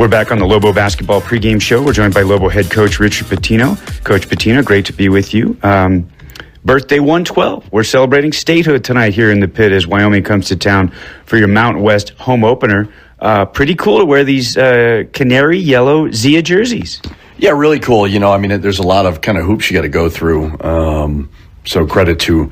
We're back on the Lobo basketball pregame show. We're joined by Lobo head coach Richard Pitino. Coach Pitino, great to be with you. Birthday 112. We're celebrating statehood tonight here in the Pit as Wyoming comes to town for your Mountain West home opener. Pretty cool to wear these canary yellow Zia jerseys. Yeah, really cool. You know, I mean, there's a lot of kind of hoops you got to go through. So credit to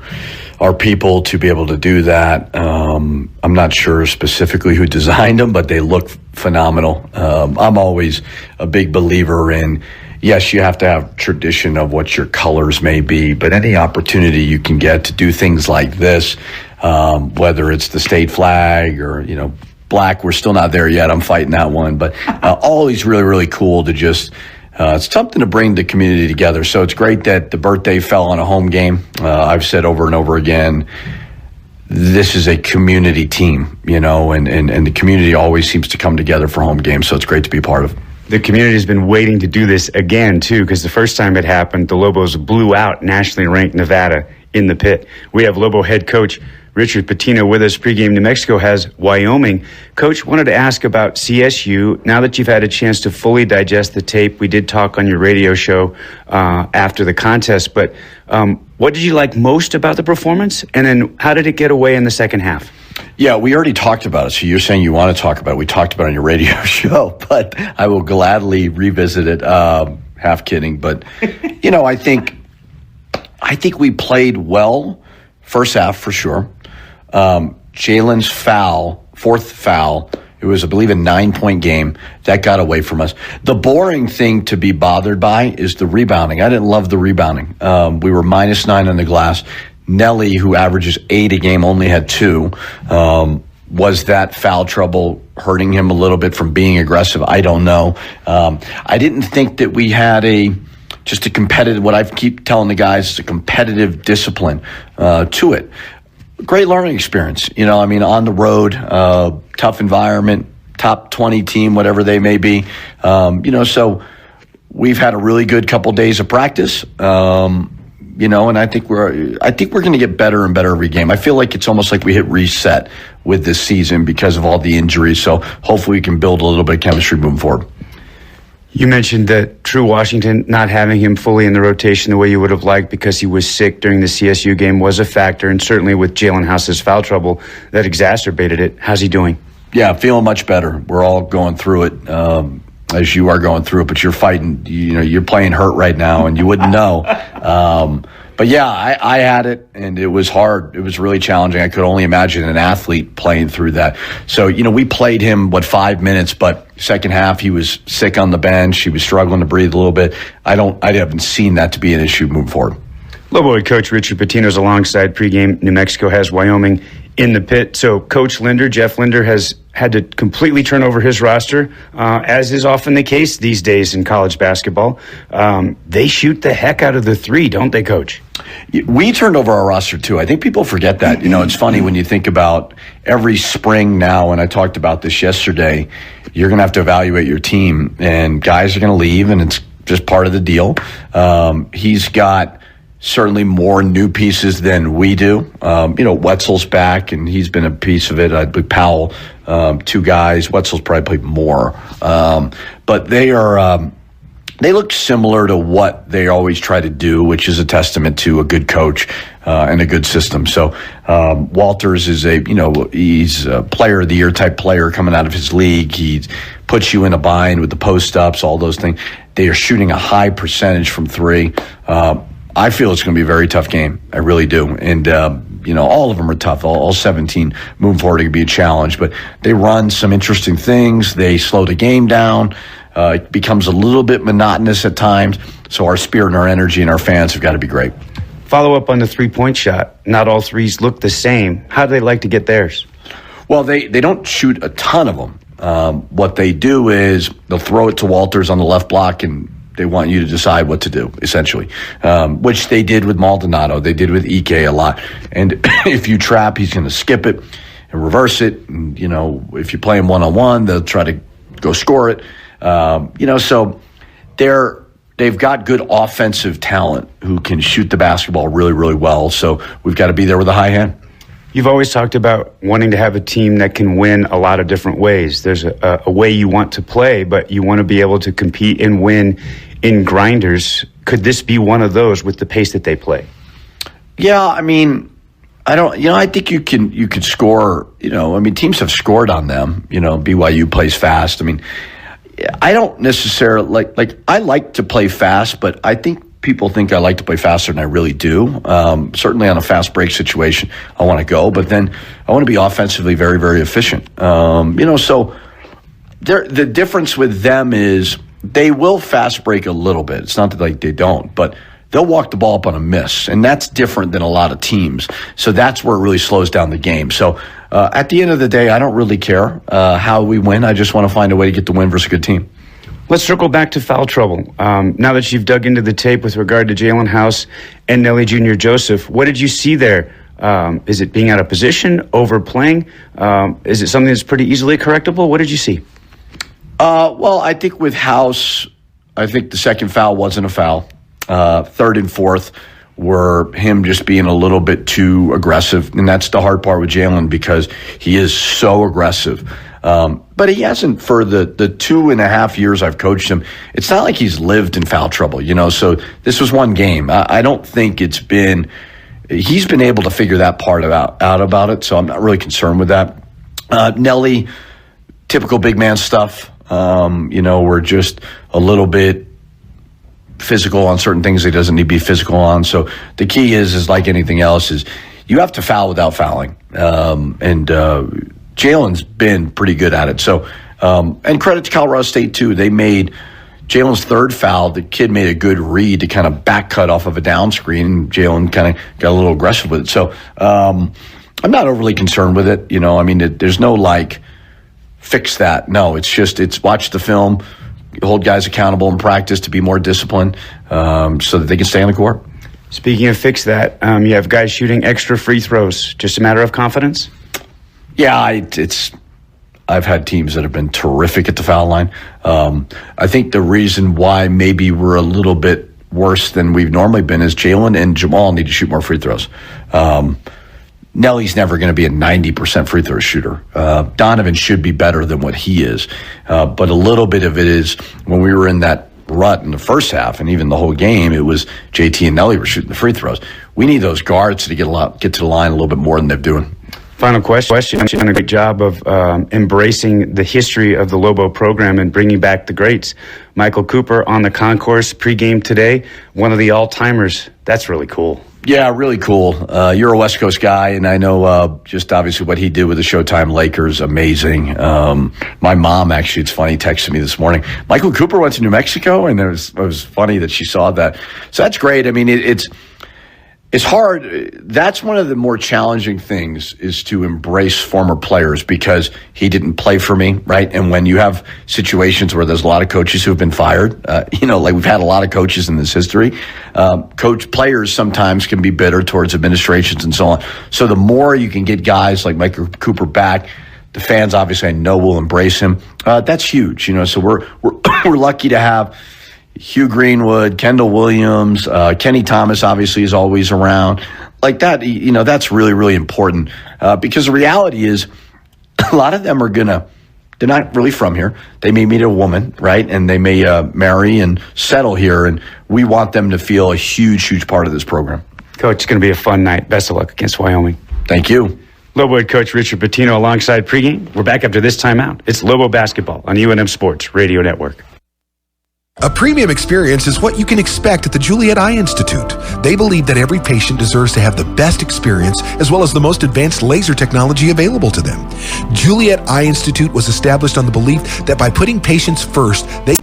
our people to be able to do that. I'm not sure specifically who designed them, but they look phenomenal. I'm always a big believer in, yes, you have to have tradition of what your colors may be, but any opportunity you can get to do things like this, whether it's the state flag or, you know, black, we're still not there yet. I'm fighting that one, but always really, really cool to just it's something to bring the community together. So it's great that the birthday fell on a home game. I've said over and over again, this is a community team, you know, and the community always seems to come together for home games. So it's great to be a part of. The community has been waiting to do this again, too, because the first time it happened, the Lobos blew out nationally ranked Nevada in the Pit. We have Lobo head coach Richard Pitino with us. Pregame New Mexico has Wyoming. Coach, wanted to ask about CSU. Now that you've had a chance to fully digest the tape, we did talk on your radio show after the contest, but what did you like most about the performance? And then how did it get away in the second half? Yeah, we already talked about it. So you're saying you want to talk about it. We talked about it on your radio show, but I will gladly revisit it. Half kidding. But, you know, I think we played well first half for sure. Jalen's foul, fourth foul, it was, I believe, a 9-point game. That got away from us. The boring thing to be bothered by is the rebounding. I didn't love the rebounding. We were -9 on the glass. Nelly, who averages 8 a game, only had 2. Was that foul trouble hurting him a little bit from being aggressive? I don't know. I didn't think that we had just a competitive, what I keep telling the guys, is a competitive discipline to it. Great learning experience. You know, I mean, on the road, tough environment, top 20 team, whatever they may be. You know, so we've had a really good couple days of practice. You know, and I think we're going to get better and better every game. I feel like it's almost like we hit reset with this season because of all the injuries. So hopefully we can build a little bit of chemistry moving forward. You mentioned that True Washington not having him fully in the rotation the way you would have liked because he was sick during the CSU game was a factor, and certainly with Jalen House's foul trouble, that exacerbated it. How's he doing? Yeah, feeling much better. We're all going through it, as you are going through it, but you're fighting, you know, you're playing hurt right now, and you wouldn't know. But yeah, I had it, and it was hard. It was really challenging. I could only imagine an athlete playing through that. So, you know, we played him, 5 minutes, but second half he was sick on the bench. He was struggling to breathe a little bit. I haven't seen that to be an issue moving forward. Lobo head coach Richard Pitino's alongside. Pregame New Mexico has Wyoming in the Pit. So Coach Linder, Jeff Linder, has had to completely turn over his roster, as is often the case these days in college basketball. They shoot the heck out of the three, don't they, Coach? We turned over our roster, too. I think people forget that. You know, it's funny when you think about every spring now, and I talked about this yesterday, you're going to have to evaluate your team, and guys are going to leave, and it's just part of the deal. He's got certainly more new pieces than we do. You know, Wetzel's back, and he's been a piece of it. With Powell, 2 guys. Wetzel's probably played more. But they are they look similar to what they always try to do, which is a testament to a good coach and a good system. So Walters is he's a player of the year type player coming out of his league. He puts you in a bind with the post-ups, all those things. They are shooting a high percentage from 3. I feel it's going to be a very tough game. I really do. And, you know, all of them are tough. All 17 moving forward, it could be a challenge. But they run some interesting things. They slow the game down. It becomes a little bit monotonous at times. So our spirit and our energy and our fans have got to be great. Follow up on the three-point shot. Not all threes look the same. How do they like to get theirs? Well, they don't shoot a ton of them. What they do is they'll throw it to Walters on the left block, and they want you to decide what to do, essentially, which they did with Maldonado. They did with Ike a lot. And if you trap, he's going to skip it and reverse it. And, you know, if you play him one-on-one, they'll try to go score it. You know, so they've got good offensive talent who can shoot the basketball really, really well. So we've got to be there with a high hand. You've always talked about wanting to have a team that can win a lot of different ways. There's a way you want to play, but you want to be able to compete and win in grinders. Could this be one of those with the pace that they play? Yeah, I mean, I think you could score, teams have scored on them. BYU plays fast. I mean, I don't necessarily I like to play fast, but I think people think I like to play faster than I really do. Certainly on a fast break situation, I want to go, but then I want to be offensively very, very efficient. So the difference with them is they will fast break a little bit. It's not that they don't, but they'll walk the ball up on a miss, and that's different than a lot of teams. So that's where it really slows down the game. So at the end of the day, I don't really care how we win. I just want to find a way to get the win versus a good team. Let's circle back to foul trouble. Now that you've dug into the tape with regard to Jalen House and Nelly Jr. Joseph, what did you see there? Is it being out of position, overplaying? Is it something that's pretty easily correctable? What did you see? Well, I think with House, I think the second foul wasn't a foul. Third and fourth were him just being a little bit too aggressive. And that's the hard part with Jalen because he is so aggressive. But he hasn't for the 2.5 years I've coached him. It's not like he's lived in foul trouble, so this was one game. I don't think he's been able to figure that part out about it. So I'm not really concerned with that. Nelly, typical big man stuff. We're just a little bit physical on certain things he doesn't need to be physical on. So the key is like anything else is you have to foul without fouling. Jalen's been pretty good at it. So, and credit to Colorado State too. They made Jalen's third foul. The kid made a good read to kind of back cut off of a down screen. And Jalen kind of got a little aggressive with it. So, I'm not overly concerned with it. There's no fix that. No, it's watch the film, hold guys accountable in practice to be more disciplined, so that they can stay on the court. Speaking of fix that, you have guys shooting extra free throws. Just a matter of confidence? Yeah, I've had teams that have been terrific at the foul line. I think the reason why maybe we're a little bit worse than we've normally been is Jalen and Jamal need to shoot more free throws. Nelly's never going to be a 90% free throw shooter. Donovan should be better than what he is. But a little bit of it is when we were in that rut in the first half and even the whole game, it was JT and Nelly were shooting the free throws. We need those guards to get to the line a little bit more than they're doing. Final question. You've done a great job of embracing the history of the Lobo program and bringing back the greats. Michael Cooper on the concourse pregame today, one of the all-timers. That's really cool. Yeah, really cool. You're a West Coast guy, and I know just obviously what he did with the Showtime Lakers, amazing. My mom, actually, it's funny, texted me this morning. Michael Cooper went to New Mexico, and it was funny that she saw that. So that's great. I mean, it's hard. That's one of the more challenging things is to embrace former players because he didn't play for me, right? And when you have situations where there's a lot of coaches who have been fired, we've had a lot of coaches in this history, players sometimes can be bitter towards administrations and so on. So the more you can get guys like Michael Cooper back, the fans obviously I know will embrace him. That's huge, So we're lucky to have Hugh Greenwood, Kendall Williams, Kenny Thomas obviously is always around. Like that, that's really, really important because the reality is a lot of them they're not really from here. They may meet a woman, right? And they may marry and settle here. And we want them to feel a huge, huge part of this program. Coach, it's going to be a fun night. Best of luck against Wyoming. Thank you. Lobo head coach Richard Pitino alongside pregame. We're back after this timeout. It's Lobo basketball on UNM Sports Radio Network. A premium experience is what you can expect at the Juliet Eye Institute. They believe that every patient deserves to have the best experience as well as the most advanced laser technology available to them. Juliet Eye Institute was established on the belief that by putting patients first, they...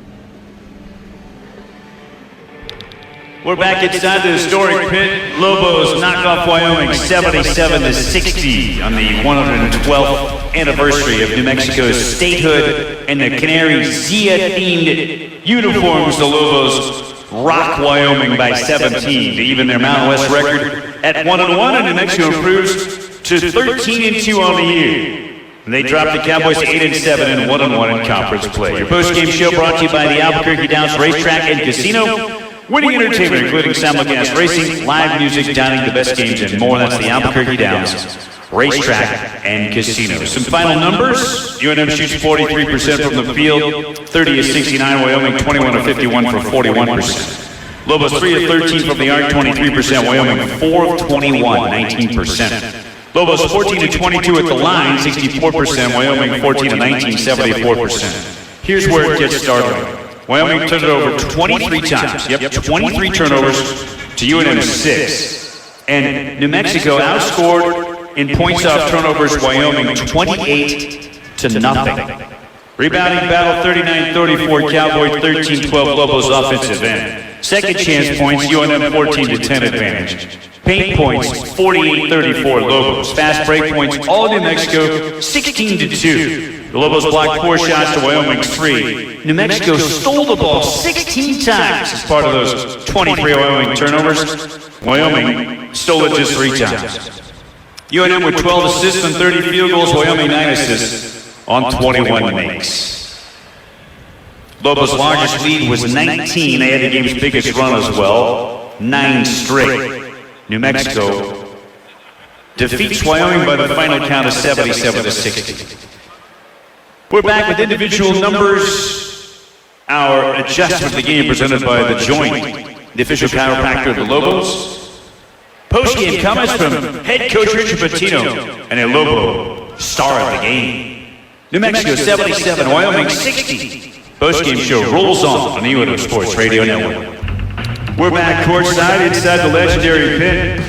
We're back inside the historic pit. Lobos knock off Wyoming 77-60 on the 112th anniversary of New Mexico's statehood, and the Canary Zia-themed uniforms. The Lobos rock Wyoming by 17 to even their Mountain West record at 1-1, and New Mexico improves to 13-2 on the year. And they drop the Cowboys to 8-7 and 1-1 in conference play. Your post-game show brought to you by the Albuquerque Downs Racetrack and Casino. Winning entertainment, including simulcast racing, live music, dining, the best games, and more. That's the Albuquerque Downs Racetrack and Casino. Some final numbers. UNM shoots 43% from the field, 30 of 69. Wyoming 21 of 51 for 41%. Lobos 3 of 13 from the arc, 23%. Wyoming 4 of 21, 19%. Lobos 14 of 22 at the line, 64%. Wyoming 14 of 19, 74%. Here's where it gets started. Wyoming turned it over 23 times. Yep, 23 turnovers to UNM 6. And New Mexico outscored in points off turnovers Wyoming 28 to nothing. Rebounding battle 39-34, Cowboys 13-12, Lobos offensive end. Second chance points, UNM 14-10 advantage. Paint points 48-34, Lobos. Fast break points, all New Mexico 16-2. The Lobos blocked 4 shots to Wyoming's 3. New Mexico stole the ball 16 times as part of those 23 Wyoming turnovers. Wyoming stole it just 3 times. UNM with 12 assists and 30 field goals, Wyoming 9 assists on 21 makes. Lobos' largest lead was 19. They had the game's biggest run as well, 9 straight. New Mexico defeats Wyoming by the final count of 77-60. We're back with individual numbers. Our adjustment to the game presented by The Joint, the official chiropractor of the Lobos. Post-game comments from head coach Richard Pitino and a Lobo star of the game. New Mexico 77, Wyoming 60. Post-game show rolls on the UNM Sports Radio Network. We're back courtside inside the legendary pit.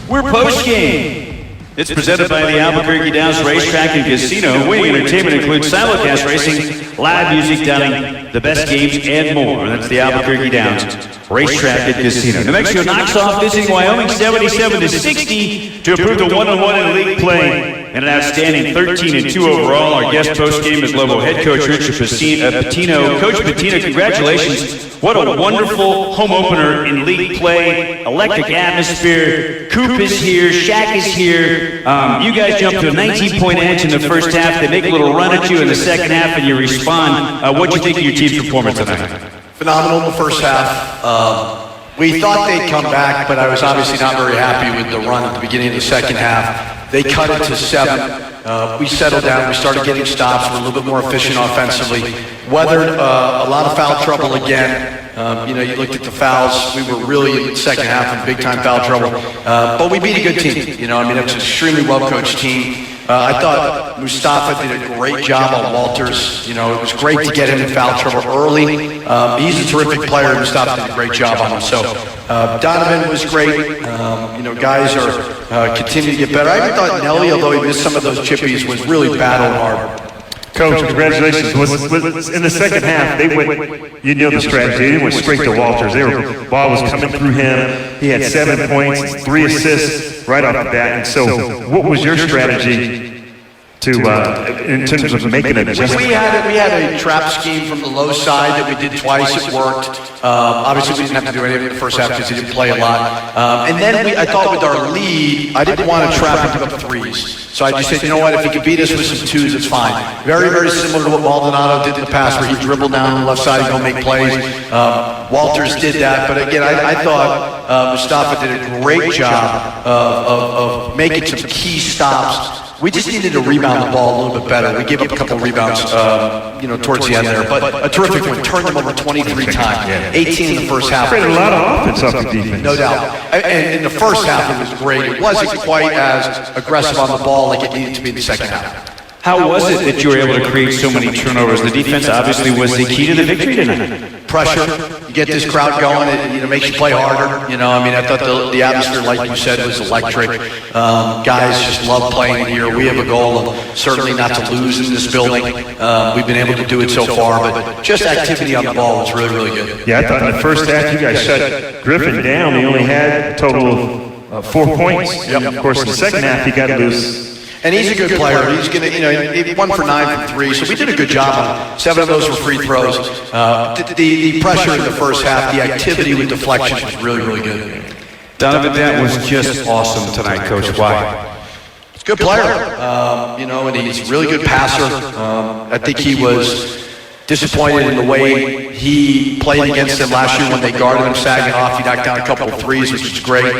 We're post-game. It's presented by the Albuquerque Downs Racetrack and Casino. Winning entertainment includes simulcast racing, live music, dining, the best games, and more. That's the Albuquerque Downs Racetrack and Casino. New Mexico knocks off visiting Wyoming 77-60 to improve to 1-1 in league play. And an outstanding 13-2 overall. Our guest post-game is Lobo head coach Richard Pitino. Coach Pitino, congratulations. What a wonderful home opener in league play. Electric atmosphere. Coop is here. Shaq is here. You guys jump to a 19-point edge in the first half. They make a little run at you in the second half, and you respond. What do you think of your team's performance tonight? Phenomenal in the first half. We thought they'd come back, but I was obviously not very happy with the run at the beginning of the second half. They cut it to 7. We settled down. We started getting stops. We're a little bit more efficient offensively. Weathered a lot of foul trouble again. You looked at the fouls. We were really in the second half in big-time foul trouble. But we beat a good team. It's an extremely well-coached team. I thought Mustafa did a great job on Walters. It was great to get him in foul trouble early. He's a terrific player. Mustafa did a great job on him. So Donovan was great. Guys are continuing to get better. I even thought Nelly, although he missed some of those chippies, was really battling hard. Coach, congratulations. In the second half, they went, the strategy. They went straight to Walters. Ball was coming through him. He had 7 points, 3 assists right off the bat. And so what was your strategy in terms of making an adjustment? We had a trap scheme from the low side that we did twice. It worked. Obviously, we didn't have to do anything in the first half because he didn't play a lot. And then I thought with our lead, I didn't want to trap and give up threes. So I just said, if he could beat us with some 2s, it's fine. Very, very similar to what Maldonado did in the past, where he dribbled down on the left side and go make plays. Walters did that. But again, I thought Mustafa did a great job of making some key stops. We just needed to rebound the ball a little bit better. We gave up a couple of rebounds, towards the end there. But a terrific one. Turned them over 23 times. 18 in the first half. Created a lot of offense off the defense. No doubt. And in the first half, it was great. It wasn't quite as aggressive on the ball like it needed to be in the second half. How was it that you were able to create so many turnovers? The defense obviously was the key to the victory tonight. Pressure. You get this crowd going. It makes you play harder. I thought the atmosphere, like you said, was electric. Guys just love playing here. We have a goal of certainly not to lose in this building. We've been able to do it so far, but just activity on the ball was really, really good. Yeah, I thought in the first half you guys shut Griffin down. He only had a total of 4 points. Yep. Of course, in the second half he got loose. And he's a good player. He's going to, he 1 for 9 from 3. So we did a good job on 7 of those were free throws. The pressure in the first half, the activity with deflections was really, really good. Donovan, that was just awesome tonight, Coach. Why? He's a good player, and he's a really good passer. I think he was disappointed in the way he played against them last year when they guarded him sagging off. He knocked down a couple of threes, which is great.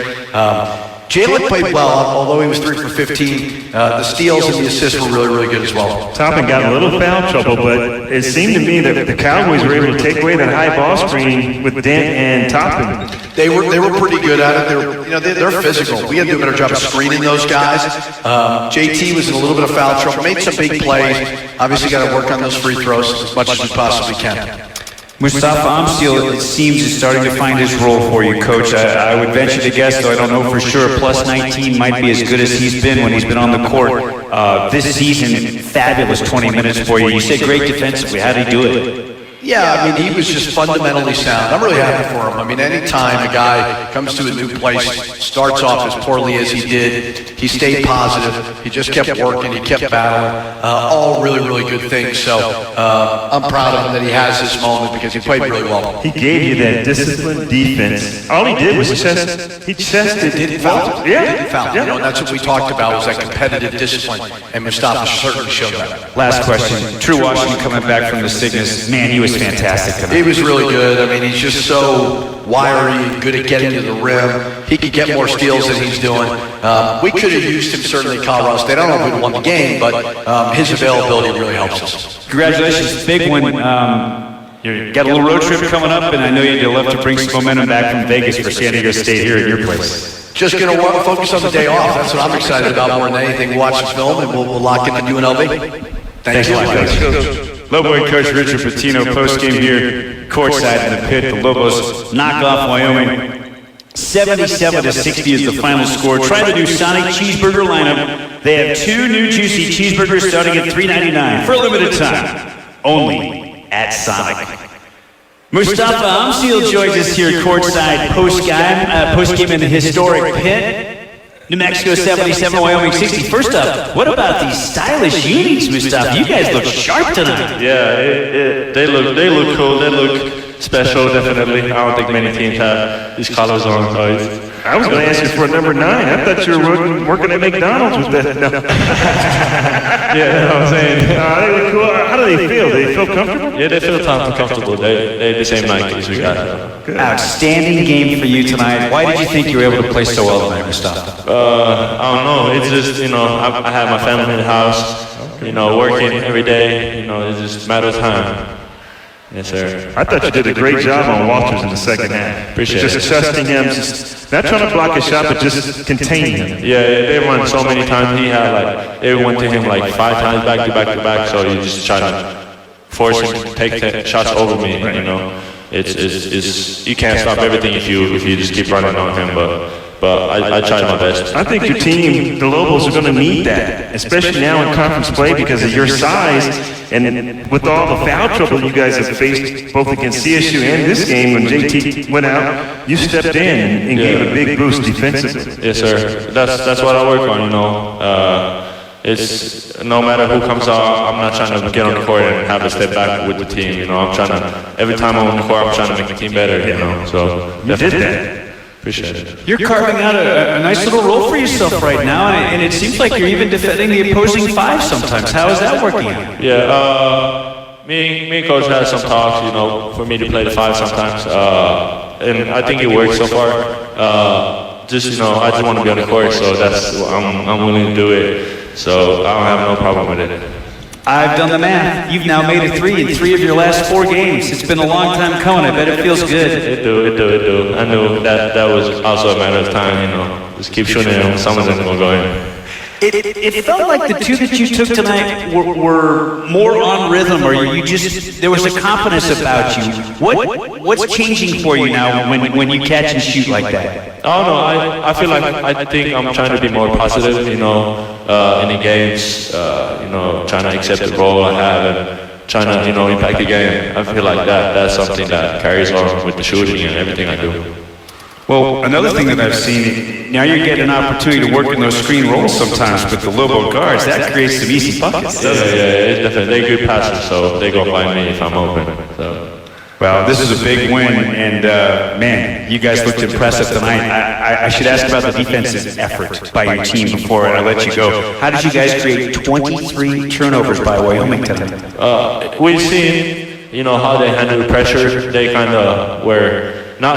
Jalen played well, although he was 3 for 15. The steals and the assists were really, really good as well. Toppin got a little foul trouble, but it seemed to me that the Cowboys were able to take away that high ball screen with Dent and Toppin. They were pretty good at it. They're physical. We had to do a better job of screening those guys. JT was in a little bit of foul trouble, made some big plays. Obviously got to work on those free throws as much as we possibly can. Mustafa Amzil, it seems, is starting to find his role for you, Coach. I would venture to guess, though I don't know for sure, plus 19 might be as good as he's been when he's been on the court. This season, fabulous 20 minutes for you. You said great defensively. How did he do it? Yeah, I mean, he was just fundamentally sound. I'm really happy for him. I mean, anytime a guy comes to a new place, starts off as poorly as he did, he stayed positive. He just kept working. He kept battling. All really, really good things. So I'm proud of him that he has this moment because he played really well. He gave you that disciplined defense. All he did was he chested. Didn't foul. Yeah. Didn't foul. Yeah. You know, and that's what we talked about was that competitive discipline. And Mustafa certainly showed that. Last question. True Washington coming back from the sickness. Man, he was fantastic tonight. He was really good. I mean, he's just so wiry, good at getting to the rim. He could get more steals than he's doing. We could have used him certainly at Colorado State. I don't know if we won the game, but his availability really helps us. Congratulations. Big one. You got a little road trip coming up, and I know you'd love to bring some momentum back from Vegas for San Diego State here at your place. Just going to focus on the day off. That's what I'm excited about more than anything. Watch the film, and we'll lock in the UNLV. Thanks a lot, Coach. Lobo head coach Richard Pitino post-game here, courtside in the pit. The Lobos knock off Wyoming. 77-60 is the final score. Trying to do Sonic Cheeseburger lineup. They have 2 new juicy cheeseburgers starting at $3.99 for a limited time. Only at Sonic. Mustafa Amzil joins us here courtside post-game in the historic pit. New Mexico 77, Wyoming 60. First up, what about these stylish unis, Mustafa? You guys look sharp tonight. Yeah, they look cool. They look special, definitely. I don't think many teams have these colors on. So I was going to ask you for a number 9. I thought you were working at McDonald's with that. No. Yeah, you know what I'm saying? They look cool. How do they feel? Do they feel comfortable? Yeah, they feel comfortable. They're the same Nikes we got. Good. Outstanding game for you tonight. Why did you think you were able to play so well tonight, Mustafa? I don't know. It's just, I have my family in the house, working every day. It's just a matter of time. Yes, sir. I thought you did a great job on Walters in the second half. Appreciate just it. Trusting him, just not trying to block a shot, but just containing him. Yeah, they run so many times. He had they went to him 5 times back to back. So you just try to force him to take shots over me. It's you can't stop everything if you just keep running on him. But I tried my best. I think your team, the Lobos, are going to need that, especially now in conference play because of your size and with all the foul trouble you guys have faced both against CSU and this game when JT went out, you stepped in and gave a big boost defensively. Yes, sir. That's what I work on. It's no matter who comes out, I'm not trying to get on the court and have to step back with the team. I'm trying to every time I'm on the court, I'm trying to make the team better. So you did that. Appreciate it. You're carving out a nice little role for yourself right now, and it seems like you're even defending the opposing 5 sometimes. How is that working out? Yeah, me and Coach had some talks, for me to play the 5 sometimes, and I think it works so far. I just want to be on the court, so that's I'm willing to do it. So I don't have no problem with it. I've done the math. You've now made a 3 in 3 of your last 4 games. It's been a long time coming. I bet it feels good. It do. I knew that was also a matter of time, Just keep shooting them. Some of them will go in. It felt like the 2 that you took tonight were more on rhythm, or there was a confidence about you. What's changing for you now when you catch and shoot like that? Oh no, I feel like I think I'm trying to be more positive, in the games, trying to accept the role I have and trying to, impact the game. I feel like that's something that carries on with the shooting and everything I do. Well, another thing that I've seen, now you're getting an opportunity to work in those screen rolls sometimes with the Lobo guards. That creates some easy buckets. Yeah, it's definitely. They're good passers, so they go find me if I'm open. So. Well, this is a big win, and man, you guys looked impressive tonight. I should ask about the defensive effort by your team before I let you go. How did you guys create 23 turnovers by Wyoming tonight? We've seen, how they handle the pressure. They kind of were not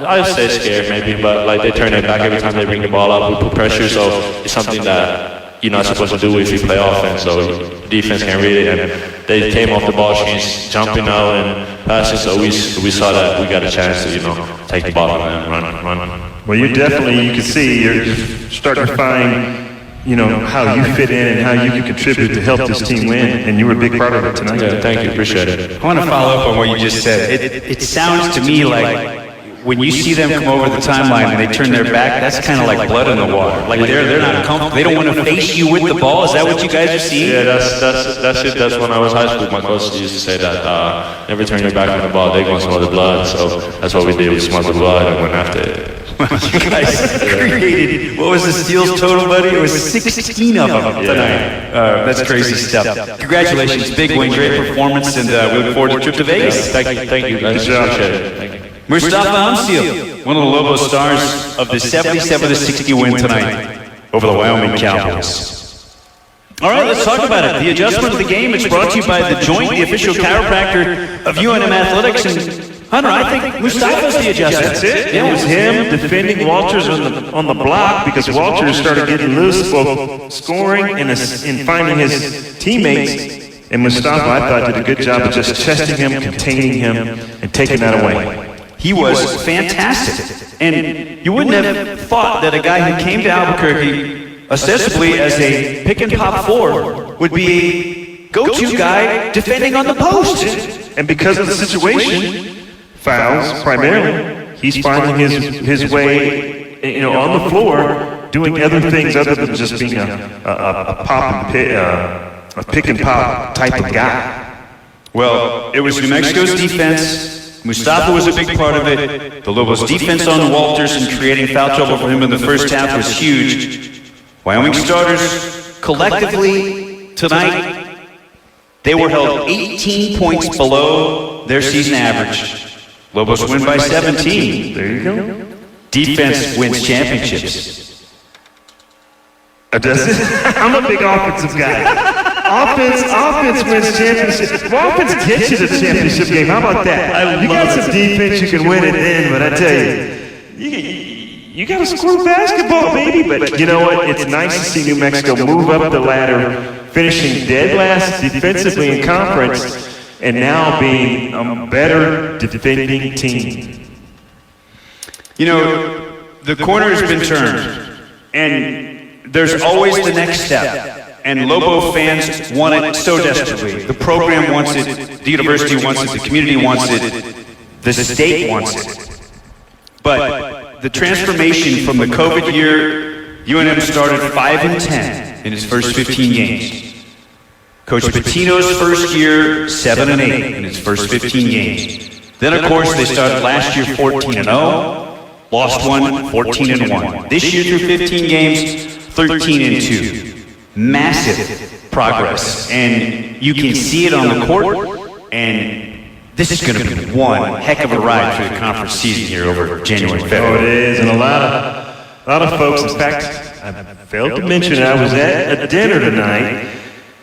I say scared maybe, but like they turn it back every time they bring the ball up. We put pressure, so it's something that you're not supposed to do if you play offense. So defense can read it, and they came off the ball screens, jumping out and passing. So we saw that we got a chance to take the ball and run. Well, you can see you're starting to find how you fit in and how you can contribute to help this team win, and you were a big part of it tonight. Yeah, thank you, appreciate it. I want to follow up on what you just said. It sounds to me like when you see them come over the timeline and they turn their back, that's kind of like blood in the water. Like they're not comfortable. They don't want to face you with the ball. Is that what you guys are seeing? Yeah, that's it. That's when I was high school. My coach used to say that never turn your back on the ball. They're going to smell the blood. So that's what we did. We smelled the blood and went after it. You guys created, what was the steals total, buddy? It was 16 of them tonight. That's crazy stuff. Congratulations, big win, great performance, and we look forward to the trip to Vegas. Thank you guys. Appreciate it. Thank you. Mustafa Amzil, one of the Lobo stars of the 77-60 win tonight over the Wyoming Cowboys. All right, let's talk about it. The adjustment of the game is brought to you by The Joint, the official chiropractor of UNM Athletics. And Hunter, I think Mustafa's the adjustment. That's it. It was him defending Walters on the block because Walters started getting loose, both scoring and finding his teammates. And Mustafa, I thought, did a good job of just chesting him, containing him, and taking that away. He was fantastic. And you wouldn't have thought that a guy who came to Albuquerque ostensibly as a pick and pop four would be a go-to guy defending on the post. And because of the situation, fouls primarily, he's finding his way, on the floor, doing other things other than just being a pop and pick, a pick and pop type of guy. Well, it was New Mexico's defense. Mustafa was a big part of it. The Lobos' defense on Walters and creating foul trouble for him in the first half was huge. Wyoming starters collectively tonight, they were held 18 points below their season average. Lobos win by 17. There you go. Defense wins championships. Does it? I'm a big offensive guy. Offense wins championships. Offense gets you the championship game. How about that? You got some defense, you can win it in, but I tell you got to score basketball, baby. But you know what? It's nice to see New Mexico move up the ladder, finishing dead last defensively in conference, and now being a better defending team. The corner has been turned, and there's always the next step. And Lobo fans want it so desperately. The program wants it, the university wants it, the community wants it, the state wants it. But the transformation from the COVID year, UNM started 5-10 in its first 15 games. Coach Pitino's first year, 7-8 in its first 15 games. Then, of course, they started last year 14-0, lost one, 14-1. This year through 15 games, 13-2. Massive progress, and you can see it on the court, and this is going to be one heck of a ride through the conference season here over January, February. Oh, it is, and a lot of folks, in fact, I failed to mention I was at a dinner tonight.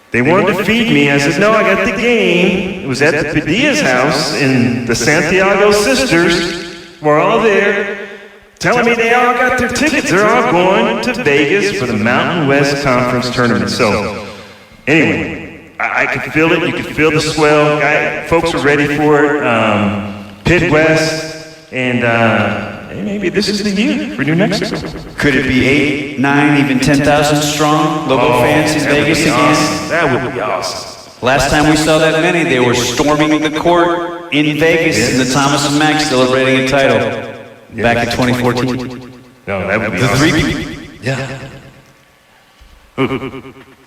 They wanted to feed me. I said, no, I got the game. It was at the Padilla's house, and the Santiago sisters were all there, telling me they all got their tickets. They're all going to Vegas for the Mountain West Conference tournament. So, anyway, I could feel it. You could feel the swell. Folks are ready for it. Pitt West, and maybe this is the year for New Mexico. Could it be 8, 9, even 10,000 strong Lobo fans in Vegas again? Awesome. That would be awesome. Last time we saw that many, they were storming the court in Vegas in the Thomas and Mack celebrating a title. Back in 2014. No, that would be the awesome. Yeah.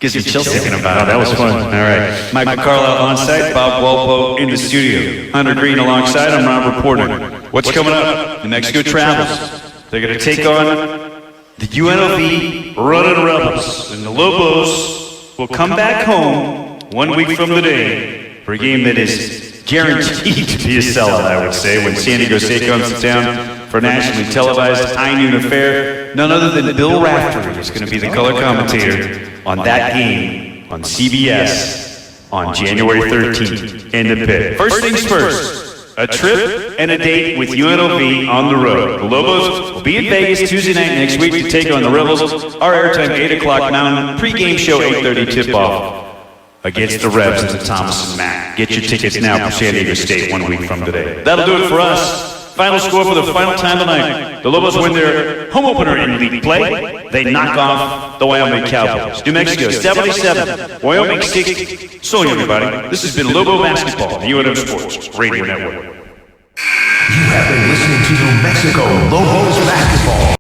Gives me chills thinking about it. That was fun. All right. Mike Carlisle on site, Bob Walpo in the studio. Hunter Green alongside, I'm Rob reporting. What's coming up? New Mexico travels. They're going to take on the UNLV Running Rebels. And the Lobos will come back home 1 week from today for a game that is guaranteed to be a sellout, I would say, when San Diego State comes to town for a nationally televised high noon affair. None other than Bill Raftery is going to be the color commentator on that game on CBS on January 13th in the Pit. First things first, a trip and a date with UNLV on the road. The Lobos will be in Vegas Tuesday night next week to take on the Rebels. Our airtime 8 o'clock Mountain, pregame show 8:30 tip-off against the Rebs at the Thomas and Mack. Get your tickets now for San Diego State 1 week from today. That'll do it for us. Final score for the final time tonight. The Lobos win their home opener in league play. They knock off the Wyoming Cowboys. New Mexico 77, Wyoming 60. So long, everybody. This has been Lobo Basketball, the UNM Sports Radio Network. You have been listening to New Mexico Lobos Basketball.